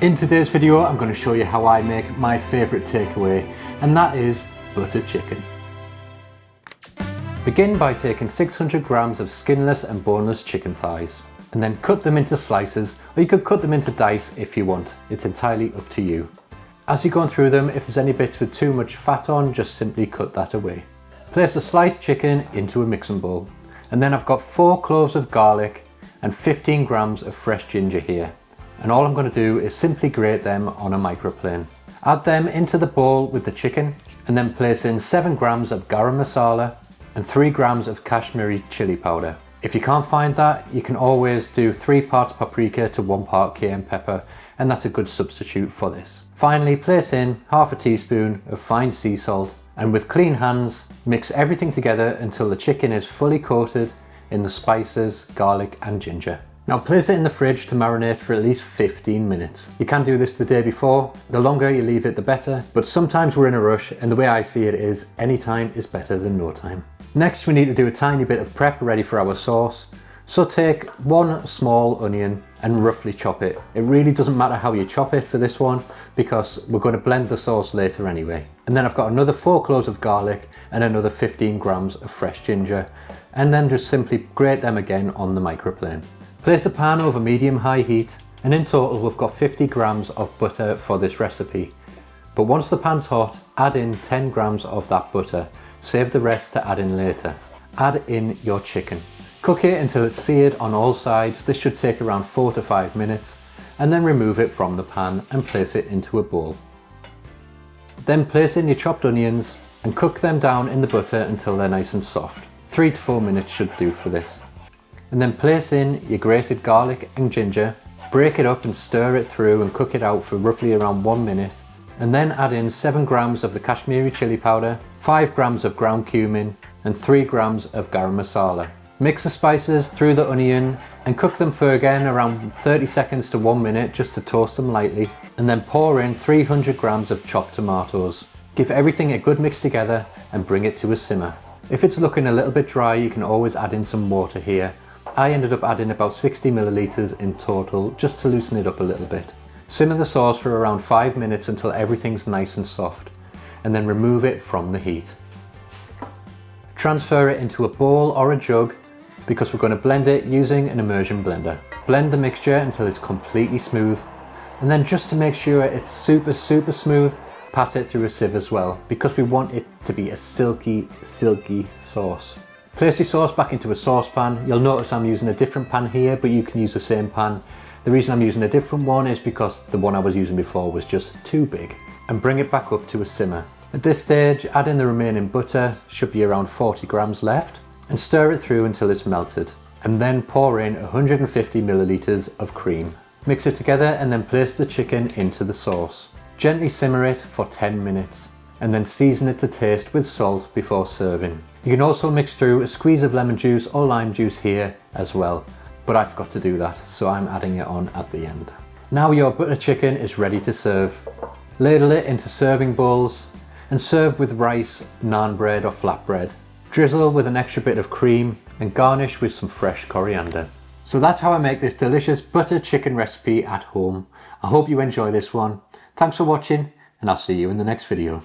In today's video, I'm going to show you how I make my favourite takeaway, and that is butter chicken. Begin by taking 600 grams of skinless and boneless chicken thighs, and then cut them into slices, or you could cut them into dice if you want. It's entirely up to you. As you're going through them, if there's any bits with too much fat on, just simply cut that away. Place the sliced chicken into a mixing bowl, and then I've got 4 cloves of garlic and 15 grams of fresh ginger here. And all I'm going to do is simply grate them on a microplane. Add them into the bowl with the chicken, and then place in 7 grams of garam masala and 3 grams of Kashmiri chili powder. If you can't find that, you can always do 3 parts paprika to 1 part cayenne pepper, and that's a good substitute for this. Finally, place in half a teaspoon of fine sea salt, and with clean hands, mix everything together until the chicken is fully coated in the spices, garlic and ginger. Now place it in the fridge to marinate for at least 15 minutes. You can do this the day before. The longer you leave it, the better, but sometimes we're in a rush, and the way I see it is any time is better than no time. Next, we need to do a tiny bit of prep ready for our sauce. So take 1 small onion and roughly chop it. It really doesn't matter how you chop it for this one, because we're going to blend the sauce later anyway. And then I've got another 4 cloves of garlic and another 15 grams of fresh ginger, and then just simply grate them again on the microplane. Place a pan over medium-high heat, and in total we've got 50 grams of butter for this recipe. But once the pan's hot, add in 10 grams of that butter. Save the rest to add in later. Add in your chicken. Cook it until it's seared on all sides. This should take around 4 to 5 minutes, and then remove it from the pan and place it into a bowl. Then place in your chopped onions and cook them down in the butter until they're nice and soft. 3 to 4 minutes should do for this. And then place in your grated garlic and ginger, break it up and stir it through and cook it out for roughly around 1 minute. And then add in 7 grams of the Kashmiri chili powder, 5 grams of ground cumin and 3 grams of garam masala. Mix the spices through the onion and cook them for again around 30 seconds to 1 minute just to toast them lightly, and then pour in 300 grams of chopped tomatoes. Give everything a good mix together and bring it to a simmer. If it's looking a little bit dry, you can always add in some water here. I ended up adding about 60 millilitres in total just to loosen it up a little bit. Simmer the sauce for around 5 minutes until everything's nice and soft, and then remove it from the heat. Transfer it into a bowl or a jug, because we're going to blend it using an immersion blender. Blend the mixture until it's completely smooth, and then just to make sure it's super smooth, pass it through a sieve as well, because we want it to be a silky sauce. Place your sauce back into a saucepan. You'll notice I'm using a different pan here, but you can use the same pan. The reason I'm using a different one is because the one I was using before was just too big. And bring it back up to a simmer. At this stage, add in the remaining butter, should be around 40 grams left, and stir it through until it's melted. And then pour in 150 millilitres of cream. Mix it together and then place the chicken into the sauce. Gently simmer it for 10 minutes, and then season it to taste with salt before serving. You can also mix through a squeeze of lemon juice or lime juice here as well, but I forgot to do that, so I'm adding it on at the end. Now your butter chicken is ready to serve. Ladle it into serving bowls and serve with rice, naan bread or flatbread. Drizzle with an extra bit of cream and garnish with some fresh coriander. So that's how I make this delicious butter chicken recipe at home. I hope you enjoy this one. Thanks for watching, and I'll see you in the next video.